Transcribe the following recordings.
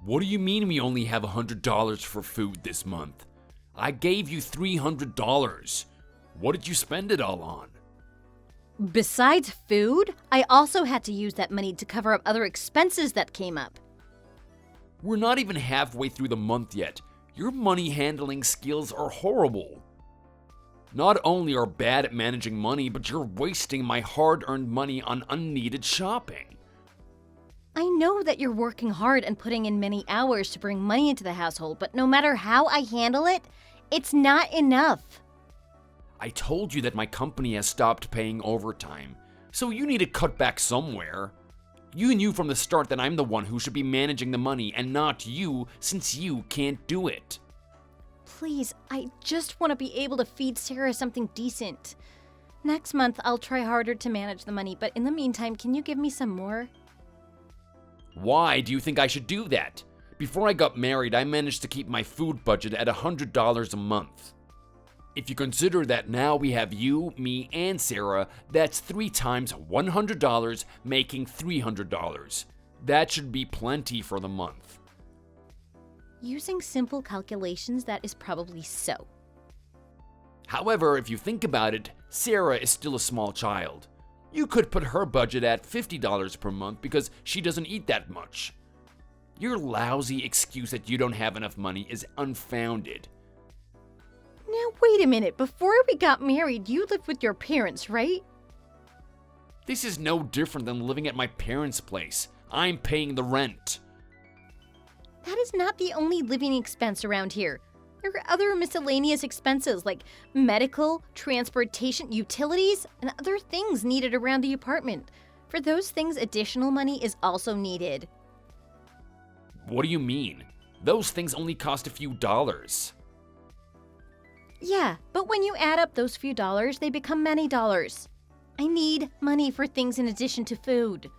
What do you mean we only have $100 for food this month? I gave you $300. What did you spend it all on? Besides food, I also had to use that money to cover up other expenses that came up. We're not even halfway through the month yet. Your money handling skills are horrible. Not only are bad at managing money, but you're wasting my hard-earned money on unneeded shopping. I know that you're working hard and putting in many hours to bring money into the household, but no matter how I handle it, it's not enough. I told you that my company has stopped paying overtime, so you need to cut back somewhere. You knew from the start that I'm the one who should be managing the money and not you, since you can't do it. Please, I just want to be able to feed Sarah something decent. Next month, I'll try harder to manage the money, but in the meantime, can you give me some more? Why do you think I should do that? Before I got married, I managed to keep my food budget at $100 a month. If you consider that now we have you, me, and Sarah, that's 3 times $100, making $300. That should be plenty for the month. Using simple calculations, that is probably so. However, if you think about it, Sarah is still a small child. You could put her budget at $50 per month because she doesn't eat that much. Your lousy excuse that you don't have enough money is unfounded. Now, wait a minute. Before we got married, you lived with your parents, right? This is no different than living at my parents' place. I'm paying the rent. That is not the only living expense around here. There are other miscellaneous expenses like medical, transportation, utilities, and other things needed around the apartment. For those things, additional money is also needed. What do you mean? Those things only cost a few dollars. Yeah, but when you add up those few dollars, they become many dollars. I need money for things in addition to food.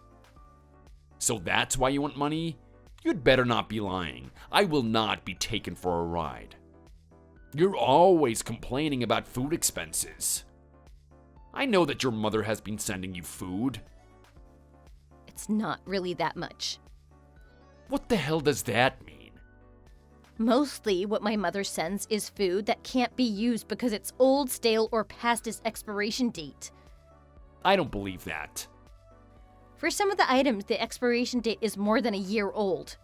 So that's why you want money? You'd better not be lying. I will not be taken for a ride. You're always complaining about food expenses. I know that your mother has been sending you food. It's not really that much. What the hell does that mean? Mostly what my mother sends is food that can't be used because it's old, stale, or past its expiration date. I don't believe that. For some of the items, the expiration date is more than a year old.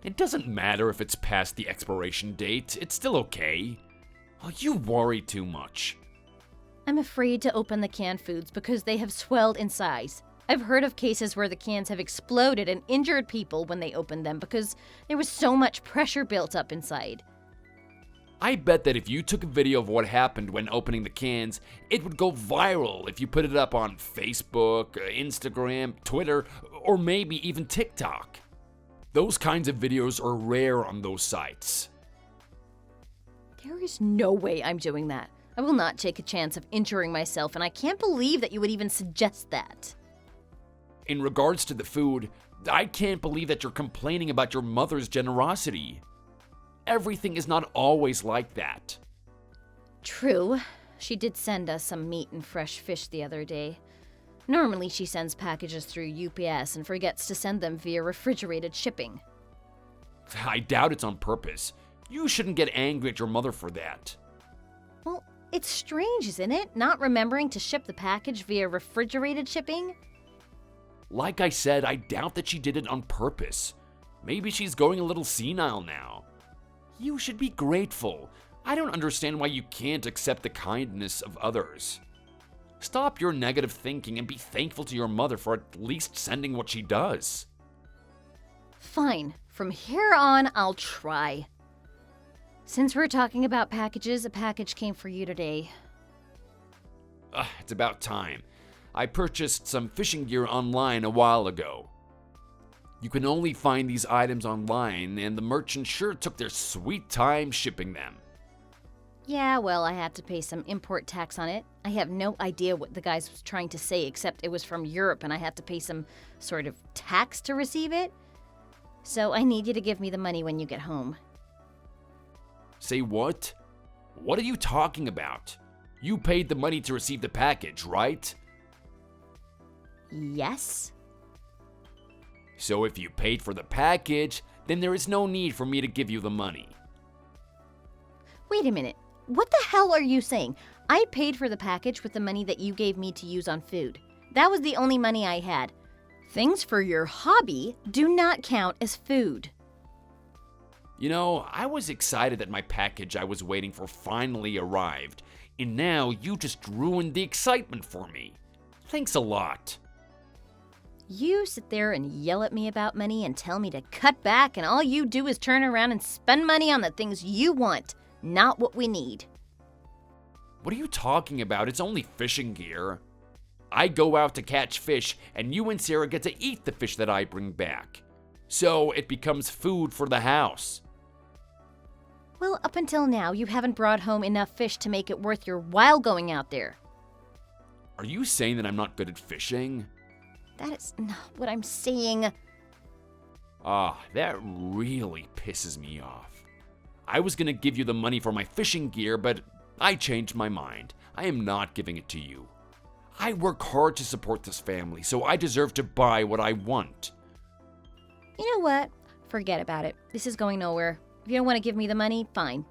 It doesn't matter if it's past the expiration date, it's still okay. Oh, you worry too much. I'm afraid to open the canned foods because they have swelled in size. I've heard of cases where the cans have exploded and injured people when they opened them because there was so much pressure built up inside. I bet that if you took a video of what happened when opening the cans, it would go viral if you put it up on Facebook, Instagram, Twitter, or maybe even TikTok. Those kinds of videos are rare on those sites. There is no way I'm doing that. I will not take a chance of injuring myself, and I can't believe that you would even suggest that. In regards to the food, I can't believe that you're complaining about your mother's generosity. Everything is not always like that. True. She did send us some meat and fresh fish the other day. Normally she sends packages through UPS and forgets to send them via refrigerated shipping. I doubt it's on purpose. You shouldn't get angry at your mother for that. Well, it's strange, isn't it? Not remembering to ship the package via refrigerated shipping? Like I said, I doubt that she did it on purpose. Maybe she's going a little senile now. You should be grateful. I don't understand why you can't accept the kindness of others. Stop your negative thinking and be thankful to your mother for at least sending what she does. Fine. From here on, I'll try. Since we're talking about packages, a package came for you today. It's about time. I purchased some fishing gear online a while ago. You can only find these items online, and the merchant sure took their sweet time shipping them. Yeah, well, I had to pay some import tax on it. I have no idea what the guy was trying to say, except it was from Europe and I had to pay some sort of tax to receive it. So I need you to give me the money when you get home. Say what? What are you talking about? You paid the money to receive the package, right? Yes? So if you paid for the package, then there is no need for me to give you the money. Wait a minute. What the hell are you saying? I paid for the package with the money that you gave me to use on food. That was the only money I had. Things for your hobby do not count as food. You know, I was excited that my package I was waiting for finally arrived, and now you just ruined the excitement for me. Thanks a lot. You sit there and yell at me about money and tell me to cut back, and all you do is turn around and spend money on the things you want, not what we need. What are you talking about? It's only fishing gear. I go out to catch fish, and you and Sarah get to eat the fish that I bring back. So it becomes food for the house. Well, up until now, you haven't brought home enough fish to make it worth your while going out there. Are you saying that I'm not good at fishing? That is not what I'm saying. That really pisses me off. I was gonna give you the money for my fishing gear, but I changed my mind. I am not giving it to you. I work hard to support this family, so I deserve to buy what I want. You know what? Forget about it. This is going nowhere. If you don't want to give me the money, fine.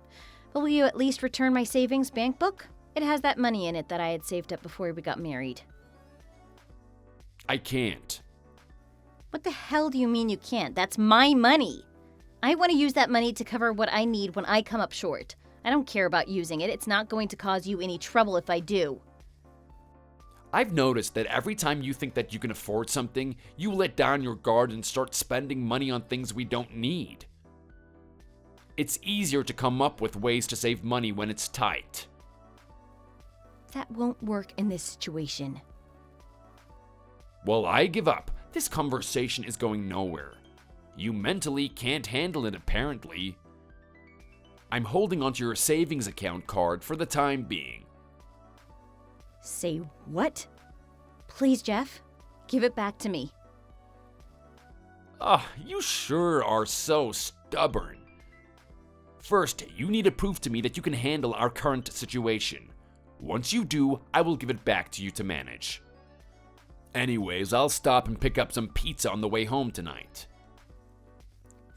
But will you at least return my savings bank book? It has that money in it that I had saved up before we got married. I can't. What the hell do you mean you can't? That's my money. I want to use that money to cover what I need when I come up short. I don't care about using it. It's not going to cause you any trouble if I do. I've noticed that every time you think that you can afford something, you let down your guard and start spending money on things we don't need. It's easier to come up with ways to save money when it's tight. That won't work in this situation. Well, I give up. This conversation is going nowhere. You mentally can't handle it, apparently. I'm holding onto your savings account card for the time being. Say what? Please, Jeff, give it back to me. You sure are so stubborn. First, you need to prove to me that you can handle our current situation. Once you do, I will give it back to you to manage. Anyways, I'll stop and pick up some pizza on the way home tonight.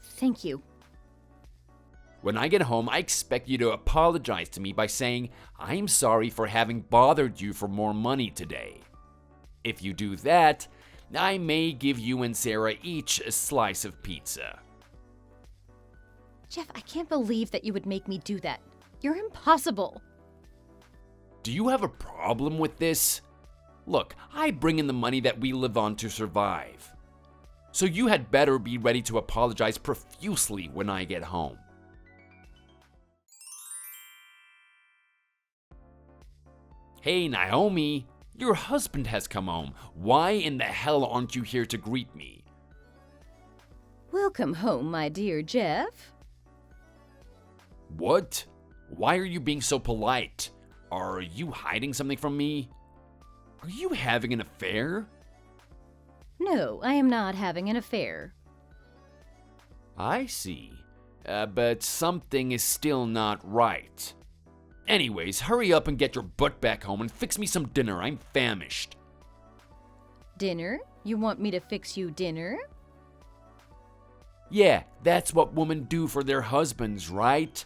Thank you. When I get home, I expect you to apologize to me by saying, I'm sorry for having bothered you for more money today. If you do that, I may give you and Sarah each a slice of pizza. Jeff, I can't believe that you would make me do that. You're impossible. Do you have a problem with this? Look, I bring in the money that we live on to survive. So you had better be ready to apologize profusely when I get home. Hey, Naomi, your husband has come home. Why in the hell aren't you here to greet me? Welcome home, my dear Jeff. What? Why are you being so polite? Are you hiding something from me? Are you having an affair? No, I am not having an affair. I see. But something is still not right. Anyways, hurry up and get your butt back home and fix me some dinner. I'm famished. Dinner? You want me to fix you dinner? Yeah, that's what women do for their husbands, right?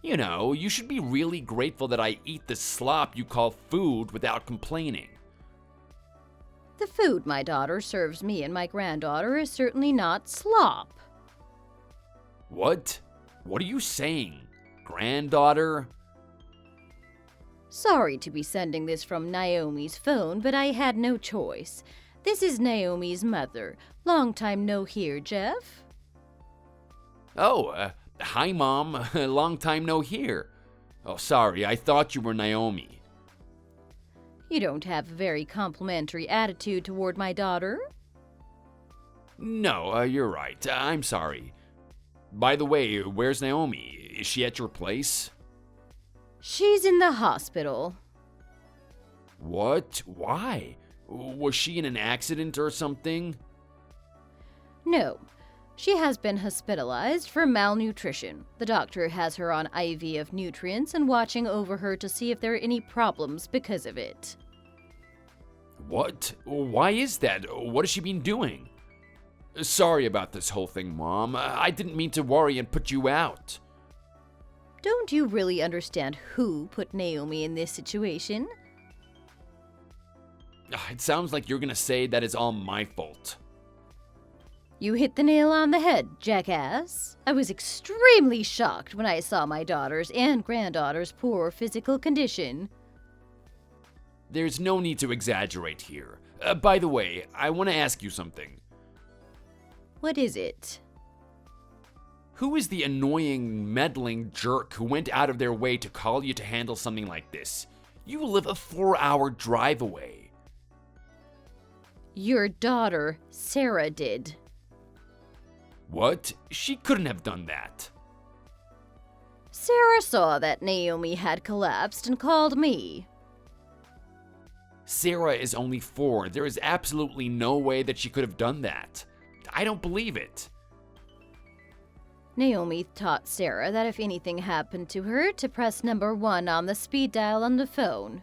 You know, you should be really grateful that I eat the slop you call food without complaining. The food my daughter serves me and my granddaughter is certainly not slop. What? What are you saying? Granddaughter? Sorry to be sending this from Naomi's phone, but I had no choice. This is Naomi's mother. Long time no hear, Jeff. Oh, hi, Mom. Long time no hear. Oh, sorry, I thought you were Naomi. You don't have a very complimentary attitude toward my daughter. No, you're right. I'm sorry. By the way, where's Naomi? Is she at your place? She's in the hospital. What? Why? Was she in an accident or something? No. She has been hospitalized for malnutrition. The doctor has her on IV of nutrients and watching over her to see if there are any problems because of it. What? Why is that? What has she been doing? Sorry about this whole thing, Mom. I didn't mean to worry and put you out. Don't you really understand who put Naomi in this situation? It sounds like you're gonna say that it's all my fault. You hit the nail on the head, jackass. I was extremely shocked when I saw my daughter's and granddaughter's poor physical condition. There's no need to exaggerate here. By the way, I want to ask you something. What is it? Who is the annoying, meddling jerk who went out of their way to call you to handle something like this? You live a 4-hour drive away. Your daughter, Sarah, did. What? She couldn't have done that. Sarah saw that Naomi had collapsed and called me. Sarah is only 4. There is absolutely no way that she could have done that. I don't believe it. Naomi taught Sarah that if anything happened to her, to press number 1 on the speed dial on the phone.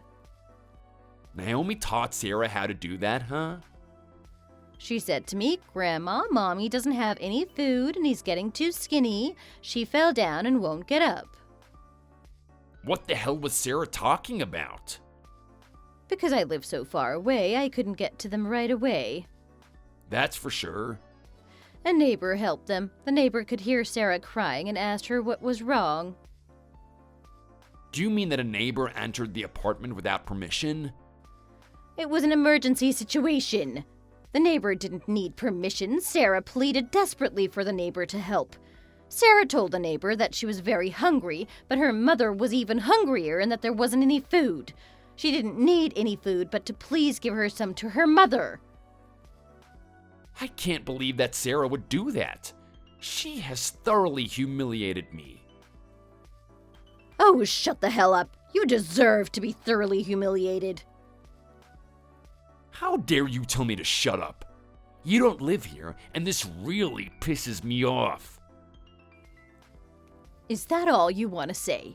Naomi taught Sarah how to do that, huh? She said to me, "Grandma, Mommy doesn't have any food and he's getting too skinny. She fell down and won't get up." What the hell was Sarah talking about? Because I live so far away, I couldn't get to them right away. That's for sure. A neighbor helped them. The neighbor could hear Sarah crying and asked her what was wrong. Do you mean that a neighbor entered the apartment without permission? It was an emergency situation. The neighbor didn't need permission. Sarah pleaded desperately for the neighbor to help. Sarah told the neighbor that she was very hungry, but her mother was even hungrier and that there wasn't any food. She didn't need any food, but to please give her some to her mother. I can't believe that Sarah would do that. She has thoroughly humiliated me. Oh, shut the hell up. You deserve to be thoroughly humiliated. How dare you tell me to shut up? You don't live here, and this really pisses me off. Is that all you want to say?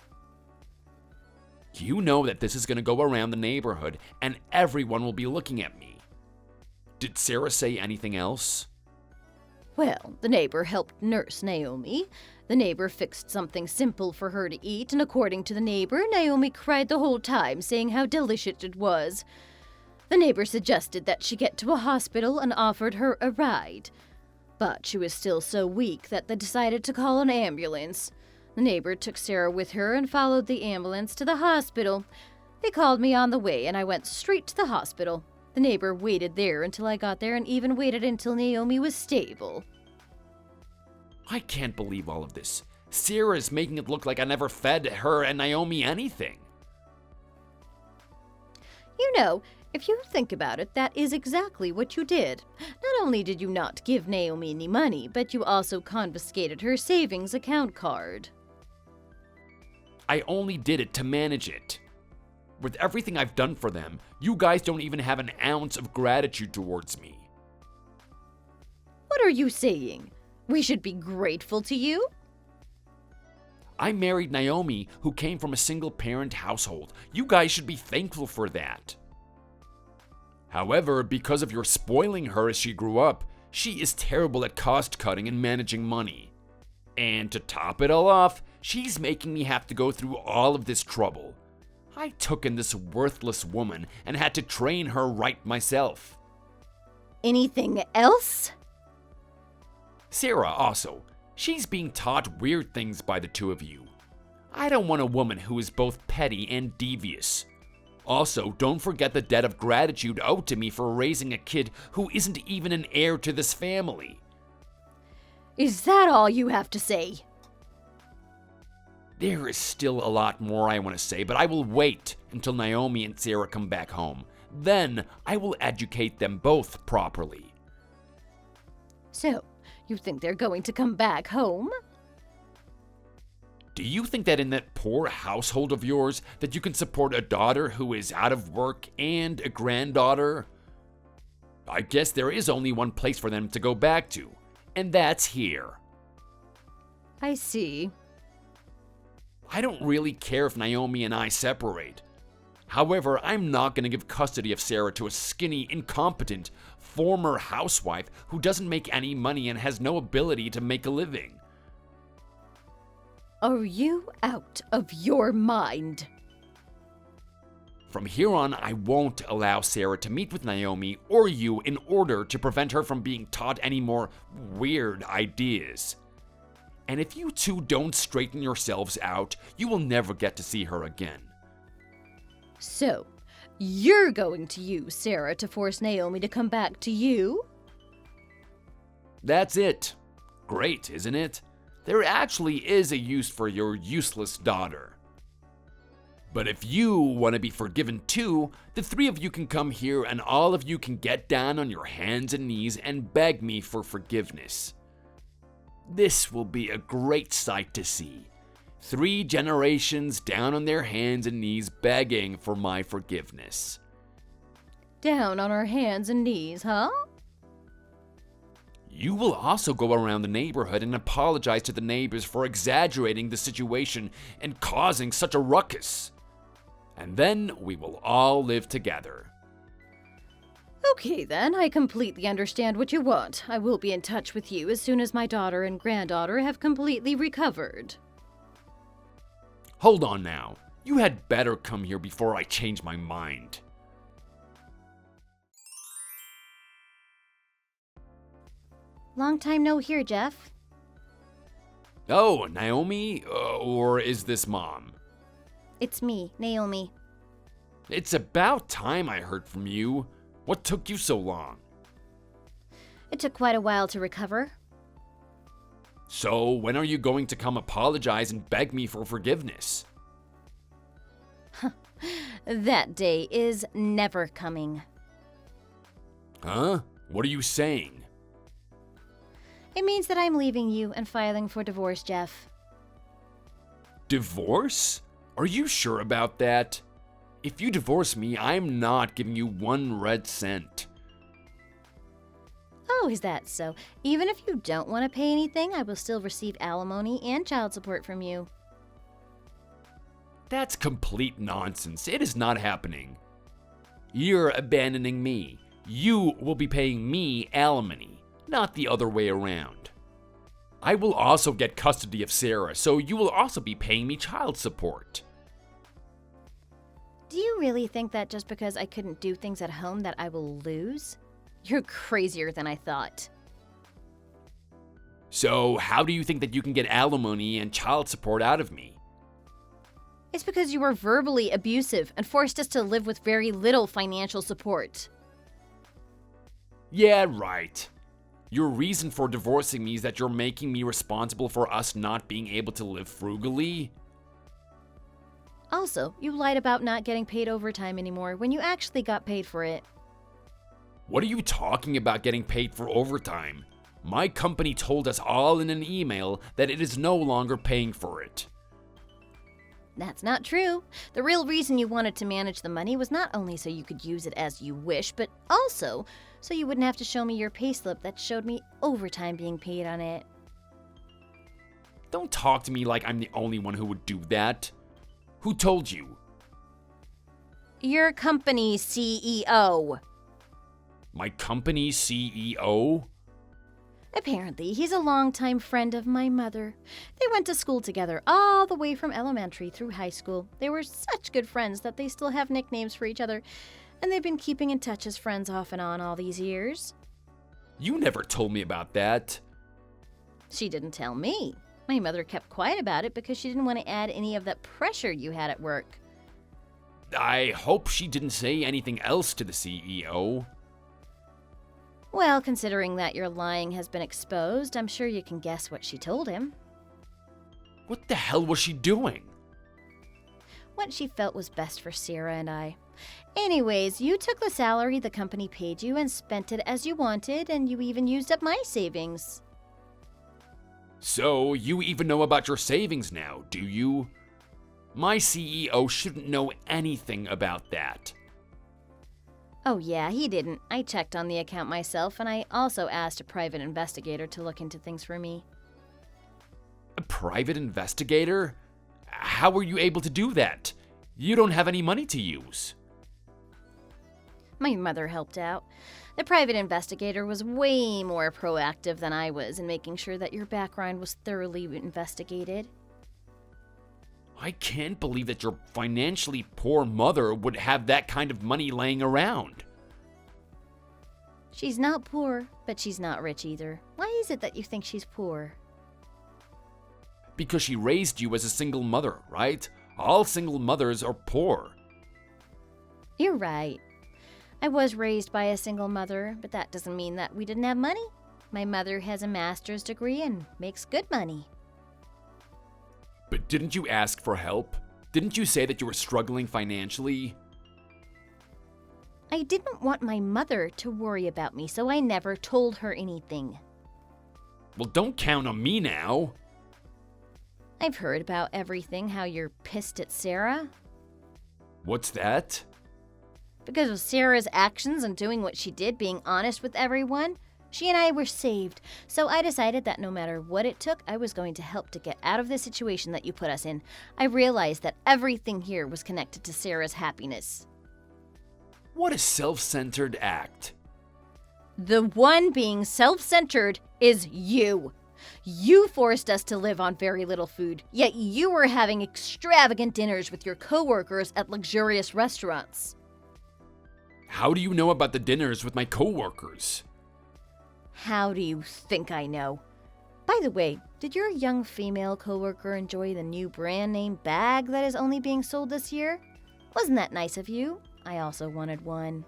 You know that this is going to go around the neighborhood, and everyone will be looking at me. Did Sarah say anything else? Well, the neighbor helped nurse Naomi. The neighbor fixed something simple for her to eat, and according to the neighbor, Naomi cried the whole time, saying how delicious it was. The neighbor suggested that she get to a hospital and offered her a ride. But she was still so weak that they decided to call an ambulance. The neighbor took Sarah with her and followed the ambulance to the hospital. They called me on the way, and I went straight to the hospital. The neighbor waited there until I got there and even waited until Naomi was stable. I can't believe all of this. Sarah is making it look like I never fed her and Naomi anything. You know, if you think about it, that is exactly what you did. Not only did you not give Naomi any money, but you also confiscated her savings account card. I only did it to manage it. With everything I've done for them, you guys don't even have an ounce of gratitude towards me. What are you saying? We should be grateful to you? I married Naomi, who came from a single-parent household. You guys should be thankful for that. However, because of your spoiling her as she grew up, she is terrible at cost-cutting and managing money. And to top it all off, she's making me have to go through all of this trouble. I took in this worthless woman and had to train her right myself. Anything else? Sarah also. She's being taught weird things by the two of you. I don't want a woman who is both petty and devious. Also, don't forget the debt of gratitude owed to me for raising a kid who isn't even an heir to this family. Is that all you have to say? There is still a lot more I want to say, but I will wait until Naomi and Sarah come back home. Then I will educate them both properly. So, you think they're going to come back home? Do you think that in that poor household of yours that you can support a daughter who is out of work and a granddaughter? I guess there is only one place for them to go back to, and that's here. I see. I don't really care if Naomi and I separate. However, I'm not going to give custody of Sarah to a skinny, incompetent, former housewife who doesn't make any money and has no ability to make a living. Are you out of your mind? From here on, I won't allow Sarah to meet with Naomi or you in order to prevent her from being taught any more weird ideas. And if you two don't straighten yourselves out, you will never get to see her again. So, you're going to use Sarah to force Naomi to come back to you? That's it. Great, isn't it? There actually is a use for your useless daughter. But if you want to be forgiven too, the three of you can come here and all of you can get down on your hands and knees and beg me for forgiveness. This will be a great sight to see. 3 generations down on their hands and knees begging for my forgiveness. Down on our hands and knees, huh? You will also go around the neighborhood and apologize to the neighbors for exaggerating the situation and causing such a ruckus. And then we will all live together. Okay then, I completely understand what you want. I will be in touch with you as soon as my daughter and granddaughter have completely recovered. Hold on now. You had better come here before I change my mind. Long time no hear, Jeff. Oh, Naomi? Or is this Mom? It's me, Naomi. It's about time I heard from you. What took you so long? It took quite a while to recover. So, when are you going to come apologize and beg me for forgiveness? That day is never coming. Huh? What are you saying? It means that I'm leaving you and filing for divorce, Jeff. Divorce? Are you sure about that? If you divorce me, I'm not giving you 1 red cent. Oh, is that so? Even if you don't want to pay anything, I will still receive alimony and child support from you. That's complete nonsense. It is not happening. You're abandoning me. You will be paying me alimony, not the other way around. I will also get custody of Sarah, so you will also be paying me child support. Do you really think that just because I couldn't do things at home that I will lose? You're crazier than I thought. So how do you think that you can get alimony and child support out of me? It's because you were verbally abusive and forced us to live with very little financial support. Yeah, right. Your reason for divorcing me is that you're making me responsible for us not being able to live frugally? Also, you lied about not getting paid overtime anymore when you actually got paid for it. What are you talking about getting paid for overtime? My company told us all in an email that it is no longer paying for it. That's not true. The real reason you wanted to manage the money was not only so you could use it as you wish, but also so you wouldn't have to show me your payslip that showed me overtime being paid on it. Don't talk to me like I'm the only one who would do that. Who told you? Your company's CEO. My company's CEO? Apparently, he's a longtime friend of my mother. They went to school together all the way from elementary through high school. They were such good friends that they still have nicknames for each other, and they've been keeping in touch as friends off and on all these years. You never told me about that. She didn't tell me. My mother kept quiet about it because she didn't want to add any of that pressure you had at work. I hope she didn't say anything else to the CEO. Well, considering that your lying has been exposed, I'm sure you can guess what she told him. What the hell was she doing? What she felt was best for Sarah and I. Anyways, you took the salary the company paid you and spent it as you wanted, and you even used up my savings. So, you even know about your savings now, do you? My CEO shouldn't know anything about that. Oh yeah, he didn't. I checked on the account myself, and I also asked a private investigator to look into things for me. A private investigator? How were you able to do that? You don't have any money to use. My mother helped out. The private investigator was way more proactive than I was in making sure that your background was thoroughly investigated. I can't believe that your financially poor mother would have that kind of money laying around. She's not poor, but she's not rich either. Why is it that you think she's poor? Because she raised you as a single mother, right? All single mothers are poor. You're right. I was raised by a single mother, but that doesn't mean that we didn't have money. My mother has a master's degree and makes good money. But didn't you ask for help? Didn't you say that you were struggling financially? I didn't want my mother to worry about me, so I never told her anything. Well, don't count on me now. I've heard about everything, how you're pissed at Sarah. What's that? Because of Sarah's actions and doing what she did, being honest with everyone, she and I were saved. So I decided that no matter what it took, I was going to help to get out of the situation that you put us in. I realized that everything here was connected to Sarah's happiness. What a self-centered act. The one being self-centered is you. You forced us to live on very little food, yet you were having extravagant dinners with your coworkers at luxurious restaurants. How do you know about the dinners with my coworkers? How do you think I know? By the way, did your young female coworker enjoy the new brand name bag that is only being sold this year? Wasn't that nice of you? I also wanted one.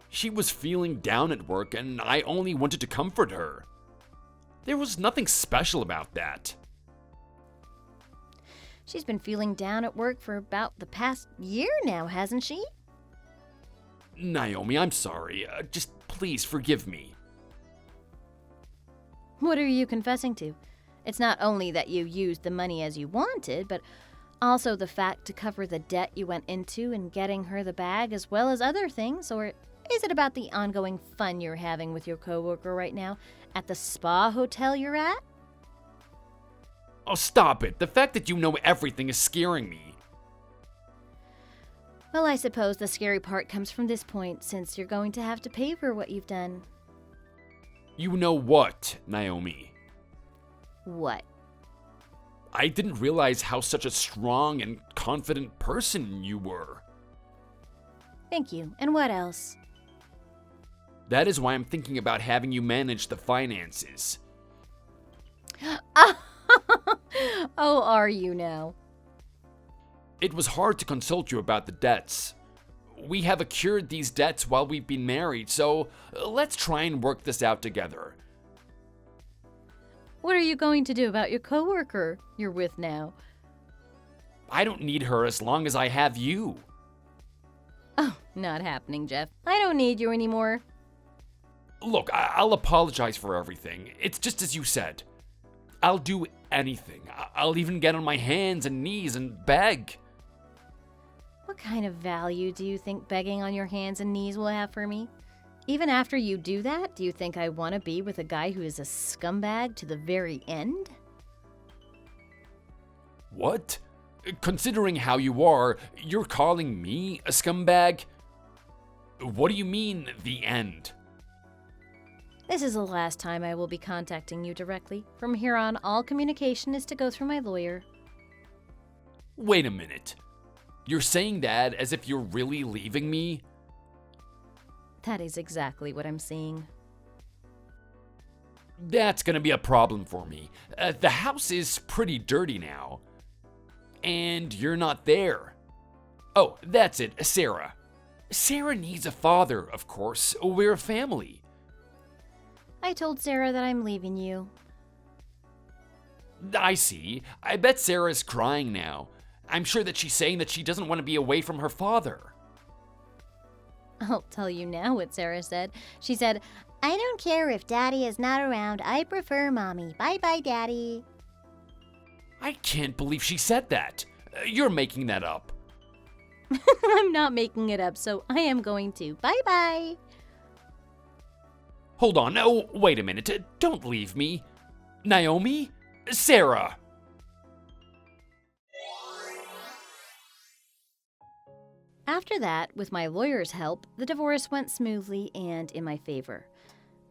She was feeling down at work and I only wanted to comfort her. There was nothing special about that. She's been feeling down at work for about the past year now, hasn't she? Naomi, I'm sorry. Just please forgive me. What are you confessing to? It's not only that you used the money as you wanted, but also the fact to cover the debt you went into in getting her the bag as well as other things, or is it about the ongoing fun you're having with your coworker right now at the spa hotel you're at? Oh, stop it. The fact that you know everything is scaring me. Well, I suppose the scary part comes from this point, since you're going to have to pay for what you've done. You know what, Naomi? What? I didn't realize how such a strong and confident person you were. Thank you. And what else? That is why I'm thinking about having you manage the finances. Oh, are you now? It was hard to consult you about the debts. We have accrued these debts while we've been married, so let's try and work this out together. What are you going to do about your coworker you're with now? I don't need her as long as I have you. Oh, not happening, Jeff. I don't need you anymore. Look, I'll apologize for everything. It's just as you said. I'll do anything. I'll even get on my hands and knees and beg. What kind of value do you think begging on your hands and knees will have for me? Even after you do that, do you think I want to be with a guy who is a scumbag to the very end? What? Considering how you are, you're calling me a scumbag? What do you mean, the end? This is the last time I will be contacting you directly. From here on, all communication is to go through my lawyer. Wait a minute. You're saying that as if you're really leaving me? That is exactly what I'm saying. That's gonna be a problem for me. The house is pretty dirty now. And you're not there. Oh, that's it, Sarah. Sarah needs a father, of course. We're a family. I told Sarah that I'm leaving you. I see. I bet Sarah's crying now. I'm sure that she's saying that she doesn't want to be away from her father. I'll tell you now what Sarah said. She said, "I don't care if Daddy is not around. I prefer Mommy. Bye-bye, Daddy." I can't believe she said that. You're making that up. I'm not making it up, so I am going to. Bye-bye. Hold on. Oh, wait a minute. Don't leave me. Naomi? Sarah? After that, with my lawyer's help, the divorce went smoothly and in my favor.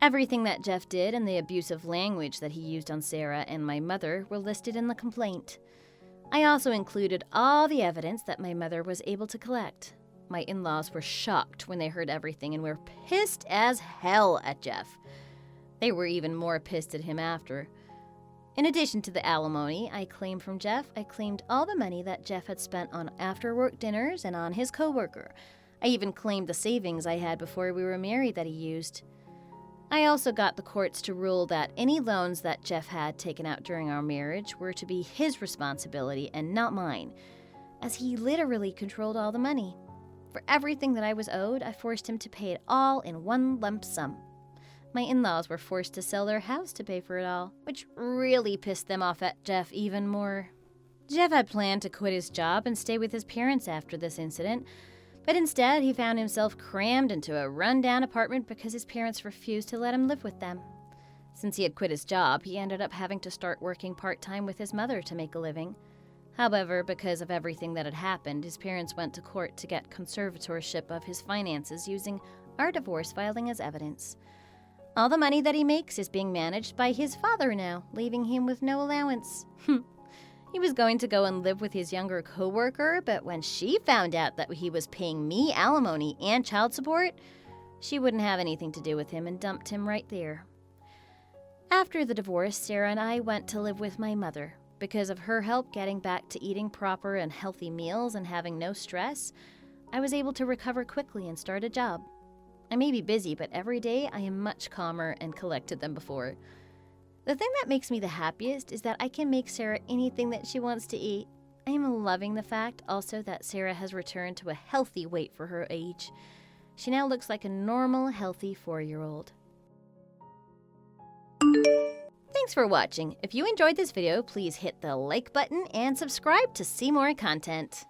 Everything that Jeff did and the abusive language that he used on Sarah and my mother were listed in the complaint. I also included all the evidence that my mother was able to collect. My in-laws were shocked when they heard everything and were pissed as hell at Jeff. They were even more pissed at him after. In addition to the alimony I claimed from Jeff, I claimed all the money that Jeff had spent on after-work dinners and on his coworker. I even claimed the savings I had before we were married that he used. I also got the courts to rule that any loans that Jeff had taken out during our marriage were to be his responsibility and not mine, as he literally controlled all the money. For everything that I was owed, I forced him to pay it all in one lump sum. My in-laws were forced to sell their house to pay for it all, which really pissed them off at Jeff even more. Jeff had planned to quit his job and stay with his parents after this incident, but instead he found himself crammed into a run-down apartment because his parents refused to let him live with them. Since he had quit his job, he ended up having to start working part-time with his mother to make a living. However, because of everything that had happened, his parents went to court to get conservatorship of his finances using our divorce filing as evidence. All the money that he makes is being managed by his father now, leaving him with no allowance. He was going to go and live with his younger coworker, but when she found out that he was paying me alimony and child support, she wouldn't have anything to do with him and dumped him right there. After the divorce, Sarah and I went to live with my mother. Because of her help getting back to eating proper and healthy meals and having no stress, I was able to recover quickly and start a job. I may be busy, but every day I am much calmer and collected than before. The thing that makes me the happiest is that I can make Sarah anything that she wants to eat. I am loving the fact also that Sarah has returned to a healthy weight for her age. She now looks like a normal, healthy 4-year-old. Thanks for watching. If you enjoyed this video, please hit the like button and subscribe to see more content.